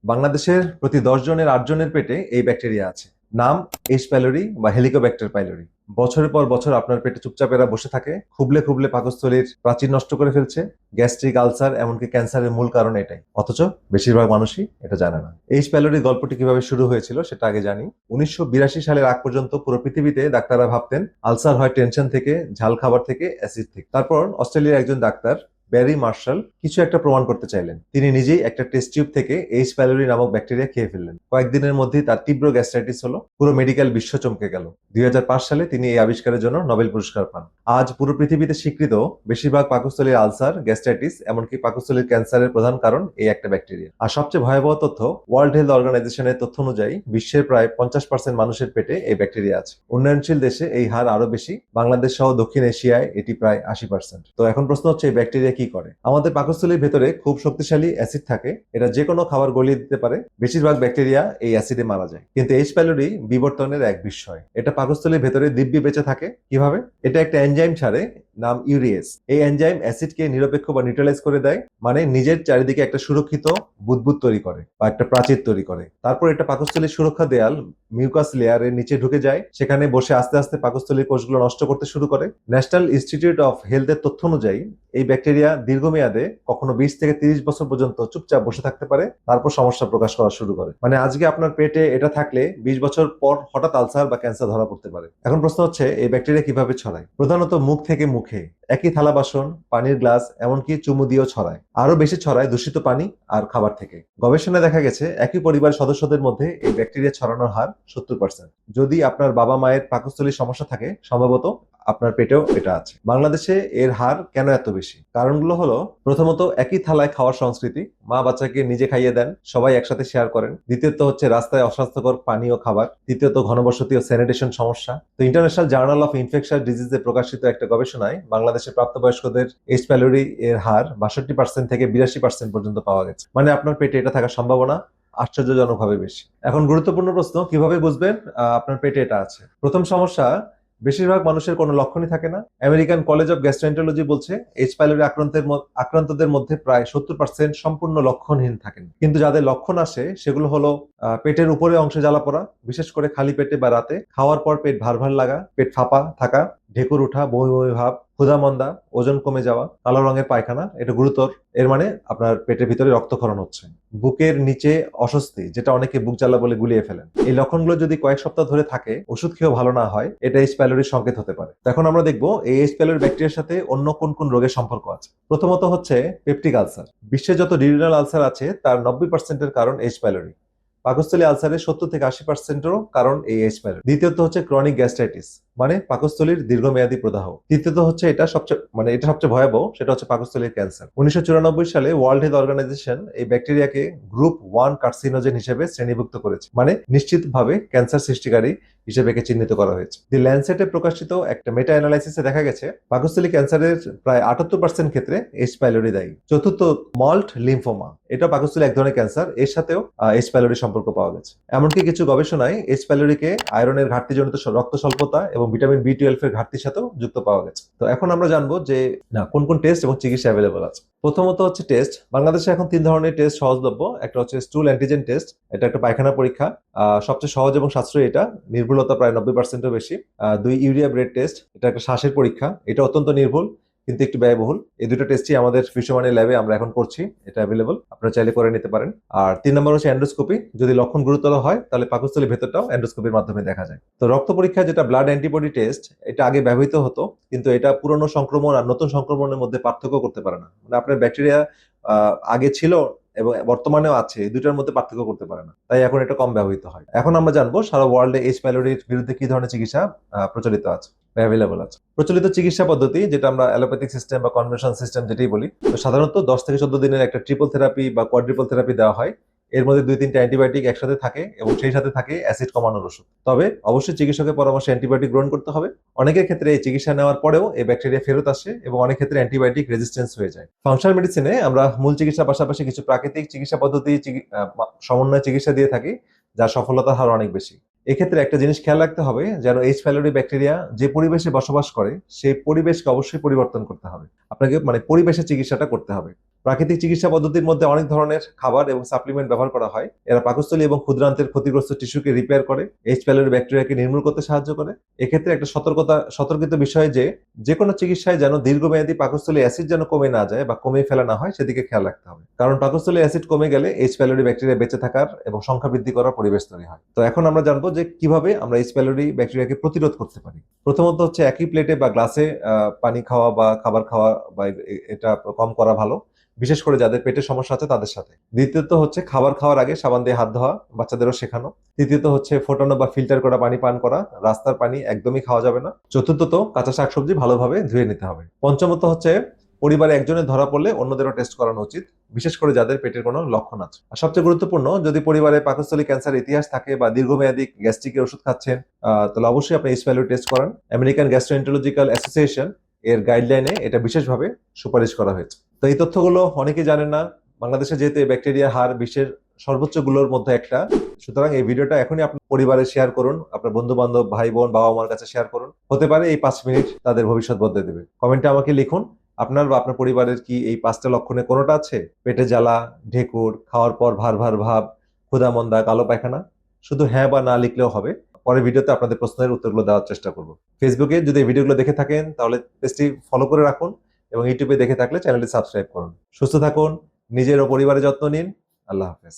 বাংলাদেশের প্রতি 10 জনের 8 জনের পেটে এই ব্যাকটেরিয়া আছে। নাম এইচ পাইলোরি বা হেলিকোব্যাক্টার পাইলোরি। বছরের পর বছর আপনার পেটে চুপচাপ এরা বসে থাকে, খুবলে খুবলে পাকস্থলীর প্রাচীর নষ্ট করে ফেলছে। গ্যাস্ট্রিক আলসার এমনকি ক্যান্সারের মূল কারণ এটাই, অথচ বেশিরভাগ মানুষই এটা জানে না। এইচ পাইলোরির গল্পটি কিভাবে শুরু হয়েছিল সেটা আগে জানি। 1982 সালের আগ পর্যন্ত পুরো পৃথিবীতে ডাক্তাররা ভাবতেন আলসার হয় টেনশন থেকে, ঝাল খাবার থেকে, অ্যাসিড থেকে। তারপর অস্ট্রেলিয়ার একজন ডাক্তার ব্যারি মার্শাল কিছু একটা প্রমাণ করতে চাইলেন। তিনি নিজেই একটা টেস্ট টিউব থেকে এইচ পাইলোরি নামক ব্যাকটেরিয়া খেয়ে ফেললেন। কয়েকদিনের মধ্যেই তার তীব্র গ্যাস্ট্রাইটিস হলো। পুরো মেডিকেল বিশ্ব চমকে গেল। 2005 সালে তিনি এই আবিষ্কারের জন্য নোবেল পুরস্কার পান। আজ পুরো পৃথিবীতে স্বীকৃত বেশিরভাগ পাকস্থলীর আলসার, গ্যাস্ট্রাইটিস এমনকি পাকস্থলীর ক্যান্সারের প্রধান কারণ এই একটা ব্যাকটেরিয়া। আর সবচেয়ে ভয়াবহ তথ্য, ওয়ার্ল্ড হেলথ অর্গানাইজেশনের তথ্য অনুযায়ী বিশ্বের প্রায় 50% মানুষের পেটে এই ব্যাকটেরিয়া আছে। উন্নয়নশীল দেশে এই হার আরো বেশি, বাংলাদেশ সহ দক্ষিণ এশিয়ায় এটি প্রায় 80%। তো এখন প্রশ্ন হচ্ছে এই ব্যাকটেরিয়া কি করে? আমাদের পাকস্থলীর ভেতরে খুব শক্তিশালী অ্যাসিড থাকে, এটা যে কোনো খাবার গলিয়ে দিতে পারে। বেশিরভাগ ব্যাকটেরিয়া এই অ্যাসিডে মারা যায়। কিন্তু এইচ পাইলোরি বিবর্তনের এক বিস্ময়। এটা পাকস্থলীর ভেতরে দিব্যি বেঁচে থাকে। কিভাবে? এটা একটা এনজাইম ছাড়ে, নাম ইউরিয়েস। এই এনজাইম অ্যাসিডকে নিরপেক্ষ বা নিউট্রালাইজ করে দেয়, মানে নিজের চারিদিকে একটা সুরক্ষিত বুদবুদ তৈরি করে বা একটা প্রাচীর তৈরি করে। তারপর এটা পাকস্থলীর সুরক্ষা দেয়াল মিউকাস লেয়ারের নিচে ঢুকে যায়, সেখানে বসে আস্তে আস্তে পাকস্থলীর কোষগুলো নষ্ট করতে শুরু করে। ন্যাশনাল ইনস্টিটিউট অফ হেলথের তথ্য অনুযায়ী এই ব্যাকটেরিয়া দীর্ঘমেয়াদে কখনো 20 থেকে 30 বছর পর্যন্ত চুপচাপ বসে থাকতে পারে, তারপর সমস্যা প্রকাশ করা শুরু করে। মানে আজকে আপনার পেটে এটা থাকলে 20 বছর পর হঠাৎ আলসার বা ক্যান্সার ধরা পড়তে পারে। এখন প্রশ্ন হচ্ছে এই ব্যাকটেরিয়া কিভাবে ছড়ায়? প্রধানত মুখ থেকে মুখে, একই থালা বাসন, পানির গ্লাস এমনকি চুমু দিয়েও ছড়ায়। আরো বেশি ছড়ায় দূষিত পানি আর খাবার থেকে। গবেষণায় দেখা গেছে একই পরিবার সদস্যদের মধ্যে এই ব্যাকটেরিয়া ছড়ানোর হার 70%। যদি আপনার বাবা মায়ের পাকস্থলীর সমস্যা থাকে, সম্ভবত আপনার পেটেও এটা আছে। বাংলাদেশে এর হার কেন এত বেশি? কারণগুলো হলো, প্রথমত একই থালায় খাওয়ার সংস্কৃতি, মা বাচ্চাকে নিজে খাইয়ে দেন, সবাই একসাথে শেয়ার করেন। দ্বিতীয়ত হচ্ছে রাস্তায় অস্বাস্থ্যকর পানি ও খাবার। তৃতীয়ত ঘনবসতি ও স্যানিটেশন সমস্যা। তো ইন্টারন্যাশনাল জার্নাল অফ ইনফেকশাস ডিজিজে প্রকাশিত একটা গবেষণায় বাংলাদেশের প্রাপ্তবয়স্কদের এইচ পাইলোরি এর হার 62% থেকে 82% পর্যন্ত পাওয়া গেছে। মানে আপনার পেটে এটা থাকার সম্ভাবনা আশ্চর্যজনকভাবে বেশি। এখন গুরুত্বপূর্ণ প্রশ্ন, কিভাবে বুঝবেন আপনার পেটে এটা আছে? প্রথম সমস্যা, বেশিরভাগ মানুষের কোনো লক্ষণই থাকে না। আমেরিকান কলেজ অফ গ্যাস্ট্রোএন্টারোলজি বলছে এইচ পাইলোরি আক্রান্তদের মধ্যে প্রায় 70% সম্পূর্ণ লক্ষণহীন থাকেন। কিন্তু যাদের লক্ষণ আসে সেগুলো হলো পেটের উপরে অংশে জ্বালা পড়া, বিশেষ করে খালি পেটে বা রাতে, খাওয়ার পর পেট ভার ভার লাগা, পেট ফাঁপা থাকা, ঢেকুর ওঠা, বমি বমি ভাব, ক্ষুধা মন্দা, ওজন কমে যাওয়া, কালো রঙের পায়খানা, এটা গুরুতর। এর মানে আপনার পেটের ভিতরে রক্তক্ষরণ হচ্ছে। বুকের নিচে অস্বস্তি, যেটা অনেকে বুক জ্বালা বলে গুলিয়ে ফেলেন। এই লক্ষণগুলো যদি কয়েক সপ্তাহ ধরে থাকে, ওষুধ খেয়েও ভালো না হয়, এটা এইচ পাইলোরির সংকেত হতে পারে। এখন আমরা দেখবো এই এইচ পাইলোরি ব্যাকটেরিয়ার সাথে অন্য কোন কোন রোগের সম্পর্ক আছে। প্রথমত হচ্ছে পেপটিক আলসার। বিশ্বে যত ডিউরিনাল আলসার আছে তার 90%-এর কারণ এইচ পাইলোরি। পাকস্থলী আলসারের 70 থেকে 80%-এরও কারণ এই এইচ পাইলোরি। দ্বিতীয়ত হচ্ছে ক্রনিক গ্যাস্ট্রাইটিস, মানে পাকস্থলীর দীর্ঘমেয়াদী প্রদাহ। তৃতীয়ত হচ্ছে এটা সবচেয়ে ভয়াবহ, সেটা হচ্ছে পাকস্থলীর ক্যান্সার। 1994 সালে ওয়ার্ল্ড হেলথ অর্গানাইজেশন এই ব্যাকটেরিয়াকে গ্রুপ 1 কার্সিনোজেন হিসেবে শ্রেণীভুক্ত করেছে, মানে নিশ্চিতভাবে ক্যান্সার সৃষ্টিকারী হিসেবে একে চিহ্নিত করা হয়েছে। দি ল্যান্সেটে প্রকাশিত একটা মেটা অ্যানালাইসিসে দেখা গেছে পাকস্থলী ক্যান্সারের প্রায় 78% ক্ষেত্রে এইচ পাইলোরি দায়ী। চতুর্থ, মল্ট লিম্ফোমা, এটা পাকস্থলী এক ধরনের ক্যান্সার, এর সাথেও এইচ পাইলোরি সম্পর্ক পাওয়া গেছে। এমনকি কিছু গবেষণায় এইচ পাইলোরিকে আয়রনের ঘাটতিজনিত রক্ত স্বল্পতা এবং ভিটামিন B12 এর ঘাটতির সাথেও যুক্ত পাওয়া গেছে। তো এখন আমরা জানবো যে না কোন কোন টেস্ট এবং চিকিৎসা অ্যাভেলেবল আছে। প্রথমত হচ্ছে টেস্ট। বাংলাদেশে এখন 3 ধরনের টেস্ট সহজলভ্য। একটা হচ্ছে স্টুল অ্যান্টিজেন টেস্ট, এটা একটা পায়খানা পরীক্ষা, সবচেয়ে সহজ এবং সাশ্রয়ী এটা, নির্ভুলতা প্রায় 90%-এর বেশি। 2 ইউরিয়া ব্রেড টেস্ট, এটা একটা শ্বাসের পরীক্ষা, এটা অত্যন্ত নির্ভুল কিন্তু একটু ব্যয়বহুল। এই দুটো টেস্টই আমাদের ফিশোমানি ল্যাবে আমরা এখন করছি, এটা অ্যাভেলেবল, আপনারা চাইলে করে নিতে পারেন। আর 3 নম্বর হচ্ছে এন্ডোস্কোপি। যদি লক্ষণ গুরুতর হয় তাহলে পাকস্থলীর ভেতরটাও এন্ডোস্কোপির মাধ্যমে দেখা যায়। তো রক্ত পরীক্ষা, যেটা ব্লাড অ্যান্টিবডি টেস্ট, এটা আগে ব্যবহৃত হতো, কিন্তু এটা পুরনো সংক্রমণ আর নতুন সংক্রমণের মধ্যে পার্থক্য করতে পারে না। মানে আপনার ব্যাকটেরিয়া আগে ছিল এবং বর্তমানেও আছে, এই দুটার মধ্যে পার্থক্য করতে পারে না, তাই এখন এটা কম ব্যবহৃত হয়। এখন আমরা জানবো সারা ওয়ার্ল্ডে এইচ পাইলোরির বিরুদ্ধে কি ধরনের চিকিৎসা প্রচলিত আছে, অ্যাভেলেবল আছে। প্রচলিত চিকিৎসা পদ্ধতি, যেটা আমরা অ্যালোপ্যাথিক সিস্টেম বা কনভেনশন সিস্টেম যেটাই বলি, তো সাধারণত 10 থেকে 14 দিনের একটা ট্রিপল থেরাপি বা কোয়াড্রিপল থেরাপি দেওয়া হয়। এর মধ্যে 2-3টা অ্যান্টিবায়োটিক একসাথে থাকে এবং সেই সাথে থাকে অ্যাসিড কমানোর ওষুধ। তবে অবশ্যই চিকিৎসকের পরামর্শে অ্যান্টিবায়োটিক গ্রহণ করতে হবে। অনেকের ক্ষেত্রে এই চিকিৎসা নেওয়ার পরেও এই ব্যাকটেরিয়া ফেরত আসে এবং অনেক ক্ষেত্রে অ্যান্টিবায়োটিক রেজিস্ট্যান্স হয়ে যায়। ফাংশনাল মেডিসিনে আমরা মূল চিকিৎসার পাশাপাশি কিছু প্রাকৃতিক চিকিৎসা পদ্ধতি সমন্বয় চিকিৎসা দিয়ে থাকি, যার সফলতার হার অনেক বেশি। এক্ষেত্রে একটা জিনিস খেয়াল রাখতে হবে, যেন এইচ পাইলোরি ব্যাকটেরিয়া যে পরিবেশে বসবাস করে সেই পরিবেশকে অবশ্যই পরিবর্তন করতে হবে। আপনাকে মানে পরিবেশে চিকিৎসাটা করতে হবে। প্রাকৃতিক চিকিৎসা পদ্ধতির মধ্যে অনেক ধরনের খাবার এবং সাপ্লিমেন্ট ব্যবহার করা হয়। এরা পাকস্থলী এবং ক্ষুদ্রান্তের ক্ষতিগ্রস্ত টিস্যুকে রিপেয়ার করে, এইচ প্যাইলোরি ব্যাকটেরিয়াকে নির্মূল করতে সাহায্য করে। এক্ষেত্রে একটা সতর্কিত বিষয় যে কোনো চিকিৎসায় যেন দীর্ঘমেয়াদী পাকস্থলী অ্যাসিড যেন কমে না যায় বা কমে ফেলা না হয়, সেদিকে খেয়াল রাখতে হবে। কারণ পাকস্থলী অ্যাসিড কমে গেলে এইচ প্যাইলোরি ব্যাকটেরিয়া বেঁচে থাকার এবং সংখ্যা বৃদ্ধি করার পরিবেশ তৈরি হয়। তো এখন আমরা জানবো যে কিভাবে আমরা এইচ প্যাইলোরি ব্যাকটেরিয়াকে প্রতিরোধ করতে পারি। প্রথমত হচ্ছে একই প্লেটে বা গ্লাসে পানি খাওয়া বা খাবার খাওয়া বা এটা কম করা ভালো, বিশেষ করে যাদের পেটের সমস্যা আছে তাদের সাথে। দ্বিতীয়ত হচ্ছে খাবার খাওয়ার আগে সাবান দিয়ে হাত ধোয়া, বাচ্চাদেরও শেখানো। তৃতীয়ত হচ্ছে ফোটানো বা ফিল্টার করা পানি পান করা, রাস্তার পানি একদমই খাওয়া যাবে না। চতুর্থত কাঁচা শাকসবজি ভালোভাবে ধুয়ে নিতে হবে। পঞ্চমত হচ্ছে পরিবারে একজনের ধরা পড়লে অন্যদেরও টেস্ট করানো উচিত, বিশেষ করে যাদের পেটের কোনো লক্ষণ আছে। আর সবচেয়ে গুরুত্বপূর্ণ, যদি পরিবারে পাকস্থলী ক্যান্সার ইতিহাস থাকে বা দীর্ঘমেয়াদী গ্যাস্ট্রিকের ওষুধ খাচ্ছেন, তাহলে অবশ্যই আপনি এইচ প্যাইলোরি টেস্ট করান। আমেরিকান গ্যাস্ট্রোএন্টারোলজিক্যাল অ্যাসোসিয়েশন এর গাইডলাইনে এটা বিশেষভাবে সুপারিশ করা হয়েছে। তো এই তথ্যগুলো অনেকেই জানেন না। বাংলাদেশে যেহেতু এই ব্যাকটেরিয়ার হার বিশ্বের সর্বোচ্চগুলোর মধ্যে একটা, সুতরাং এই ভিডিওটা এখনই আপনার পরিবারে শেয়ার করুন, আপনার বন্ধু বান্ধব, ভাই বোন, বাবা মার কাছে শেয়ার করুন। হতে পারে এই 5 মিনিট তাদের ভবিষ্যৎ বদলে দেবে। কমেন্টে আমাকে লিখুন আপনার বা আপনার পরিবারের কি এই 5টা লক্ষণে কোনোটা আছে? পেটে জ্বালা, ঢেকুর, খাওয়ার পর ভার ভার ভাব, ক্ষুধা মন্দা, কালো পায়খানা? শুধু হ্যাঁ বা না লিখলেও হবে। পরের ভিডিওতে আপনাদের প্রশ্নের উত্তরগুলো দেওয়ার চেষ্টা করব। ফেসবুকে যদি এই ভিডিওগুলো দেখে থাকেন তাহলে পেজটি ফলো করে রাখুন এবং ইউটিউবে দেখে থাকলে চ্যানেলটি সাবস্ক্রাইব করুন। সুস্থ থাকুন, নিজের ও পরিবারের যত্ন নিন। আল্লাহ হাফেজ।